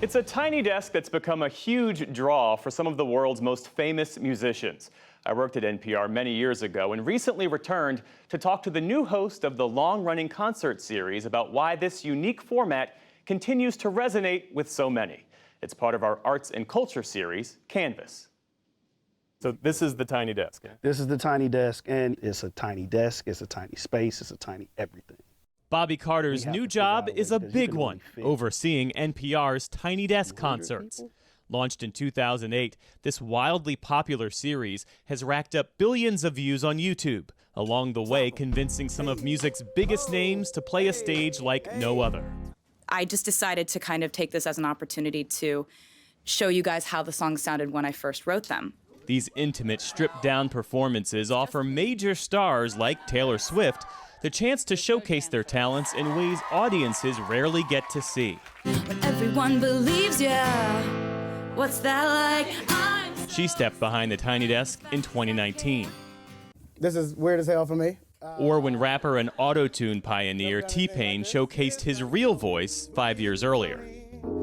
It's a tiny desk that's become a huge draw for some of the world's most famous musicians. I worked at NPR many years ago and recently returned to talk to the new host of the long-running concert series about why this unique format continues to resonate with so many. It's part of our arts and culture series, Canvas. So this is the tiny desk. This is the tiny desk, and it's a tiny desk, it's a tiny space, it's a tiny everything. Bobby Carter's new job is a big one, overseeing NPR's Tiny Desk concerts. Launched in 2008, this wildly popular series has racked up billions of views on YouTube, along the way convincing some of music's biggest names to play a stage like no other. I just decided to kind of take this as an opportunity to show you guys how the songs sounded when I first wrote them. These intimate, stripped-down performances offer major stars like Taylor Swift the chance to showcase their talents in ways audiences rarely get to see. When everyone believes you, what's that like? She stepped behind the tiny desk in 2019. This is weird as hell for me. Or when rapper and auto-tune pioneer T-Pain showcased his real voice 5 years earlier.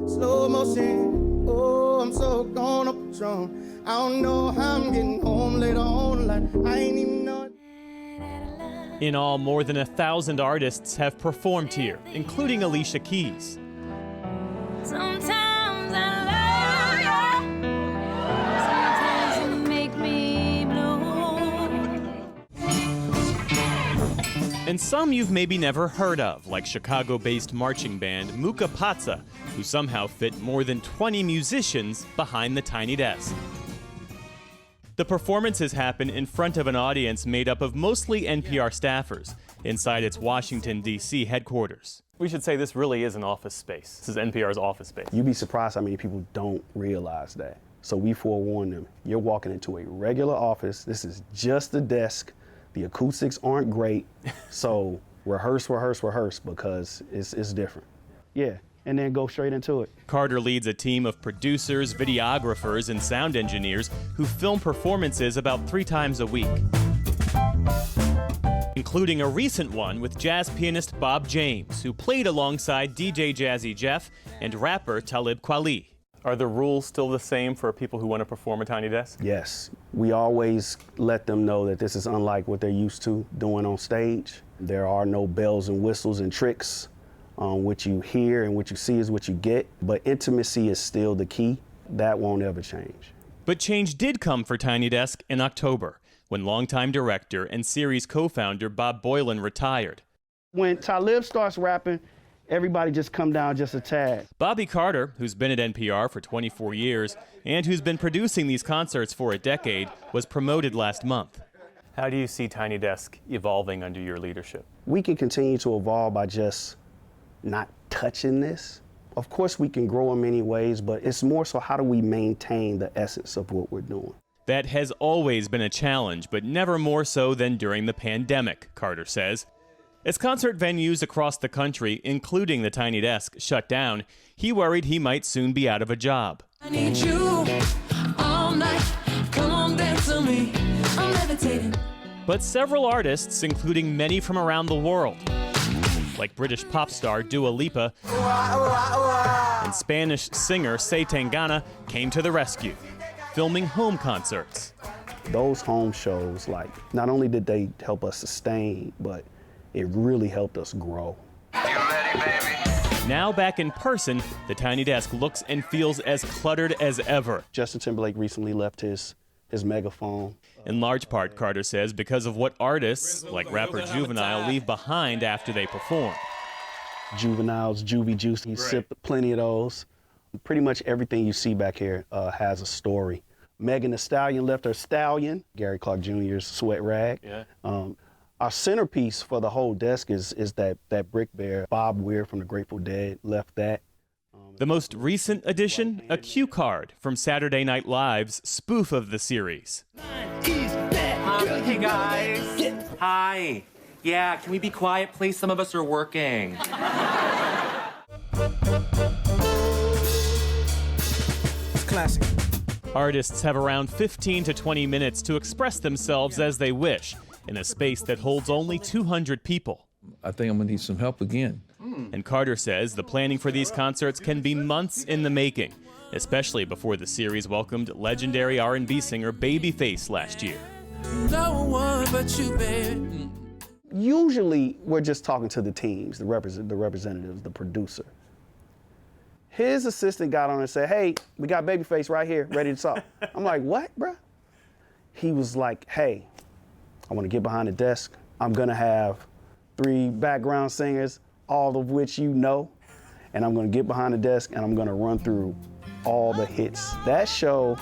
Slow motion, oh, I'm so gone up Patron. I don't know how I'm getting home later on, like I ain't even know it. In all, more than 1,000 artists have performed here, including Alicia Keys. Sometimes I love you. Sometimes you make me blue. And some you've maybe never heard of, like Chicago-based marching band Muka Patsa, who somehow fit more than 20 musicians behind the tiny desk. The performances happen in front of an audience made up of mostly NPR staffers inside its Washington, D.C. headquarters. We should say this really is an office space. This is NPR's office space. You'd be surprised how many people don't realize that. So we forewarn them. You're walking into a regular office. This is just the desk. The acoustics aren't great. So rehearse, because it's different. Yeah. And then go straight into it. Carter leads a team of producers, videographers, and sound engineers who film performances about 3 times a week, including a recent one with jazz pianist Bob James, who played alongside DJ Jazzy Jeff and rapper Talib Kweli. Are the rules still the same for people who want to perform a tiny desk? Yes. We always let them know that this is unlike what they're used to doing on stage. There are no bells and whistles and tricks. What you hear and what you see is what you get, but intimacy is still the key. That won't ever change. But change did come for Tiny Desk in October, when longtime director and series co-founder Bob Boilen retired. When Talib starts rapping, everybody just come down just a tad. Bobby Carter, who's been at NPR for 24 years and who's been producing these concerts for a decade, was promoted last month. How do you see Tiny Desk evolving under your leadership? We can continue to evolve by just not touching this. Of course we can grow in many ways, but it's more so how do we maintain the essence of what we're doing. That has always been a challenge, but never more so than during the pandemic, Carter says. As concert venues across the country, including the Tiny Desk, shut down, he worried he might soon be out of a job. I need you all night. Come on, dance to me. I'm levitating. But several artists, including many from around the world, like British pop star Dua Lipa and Spanish singer Say Tangana, came to the rescue, filming home concerts. Those home shows, not only did they help us sustain, but it really helped us grow. You ready, baby? Now back in person, the Tiny Desk looks and feels as cluttered as ever. Justin Timberlake recently left his megaphone. In large part, Carter says, because of what artists, like rapper Juvenile, leave behind after they perform. Juvenile's Juvie Juice, he sipped plenty of those. Pretty much everything you see back here has a story. Megan Thee Stallion left her stallion, Gary Clark Jr.'s sweat rag. Yeah. Our centerpiece for the whole desk is that brick bear. Bob Weir from the Grateful Dead left that. The most recent addition, a cue card from Saturday Night Live's spoof of the series. Hey guys. Hi. Yeah, can we be quiet, please? Some of us are working. It's classic. Artists have around 15 to 20 minutes to express themselves as they wish in a space that holds only 200 people. I think I'm gonna need some help again. And Carter says the planning for these concerts can be months in the making, especially before the series welcomed legendary R&B singer Babyface last year. No one but you, baby. Usually, we're just talking to the teams, the representatives, the producer. His assistant got on and said, "Hey, we got Babyface right here, ready to talk." I'm like, "What, bruh?" He was like, "Hey, I want to get behind the desk. I'm gonna have 3 background singers, all of which you know, and I'm gonna get behind the desk and I'm gonna run through all the hits." That show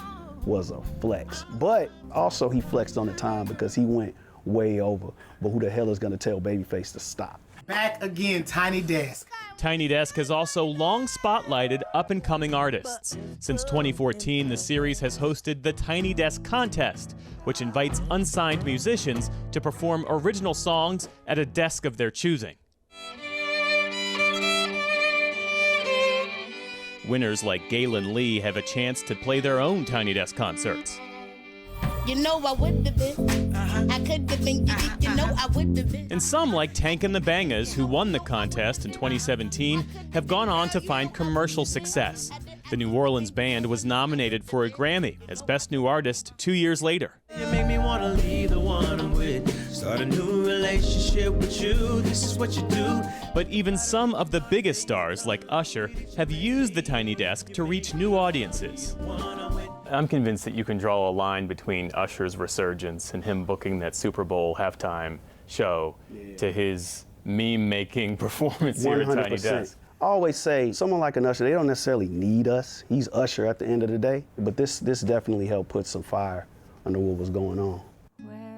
was a flex, but also he flexed on the time because he went way over. But who the hell is gonna tell Babyface to stop? Back again, Tiny Desk. Tiny Desk has also long spotlighted up-and-coming artists. Since 2014, the series has hosted the Tiny Desk Contest, which invites unsigned musicians to perform original songs at a desk of their choosing. Winners like Galen Lee have a chance to play their own Tiny Desk concerts. You know I would have been. I could have been. You know I would have been. And some, like Tank and the Bangas, who won the contest in 2017, have gone on to find commercial success. The New Orleans band was nominated for a Grammy as Best New Artist 2 years later. You make me want to leave the one I'm with. Start a new relationship with you. This is what you do. But even some of the biggest stars, like Usher, have used the Tiny Desk to reach new audiences. I'm convinced that you can draw a line between Usher's resurgence and him booking that Super Bowl halftime show to his meme-making performance here at Tiny Desk. I always say, someone like an Usher, they don't necessarily need us. He's Usher at the end of the day. But this definitely helped put some fire under what was going on.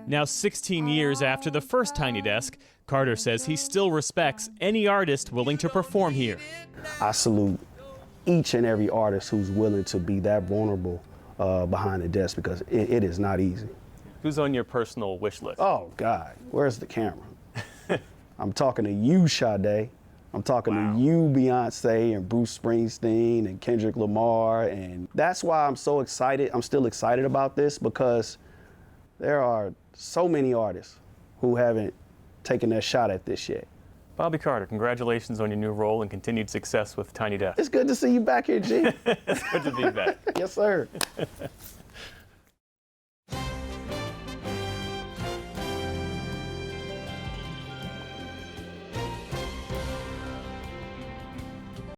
Now, 16 years after the first Tiny Desk, Carter says he still respects any artist willing to perform here. I salute each and every artist who's willing to be that vulnerable behind the desk, because it is not easy. Who's on your personal wish list? Oh, God, where's the camera? I'm talking to you, Sade. I'm talking to you, Beyonce, and Bruce Springsteen, and Kendrick Lamar, and that's why I'm so excited. I'm still excited about this, because there are so many artists who haven't taken their shot at this yet. Bobby Carter, congratulations on your new role and continued success with Tiny Desk. It's good to see you back here, G. It's good to be back. Yes, sir.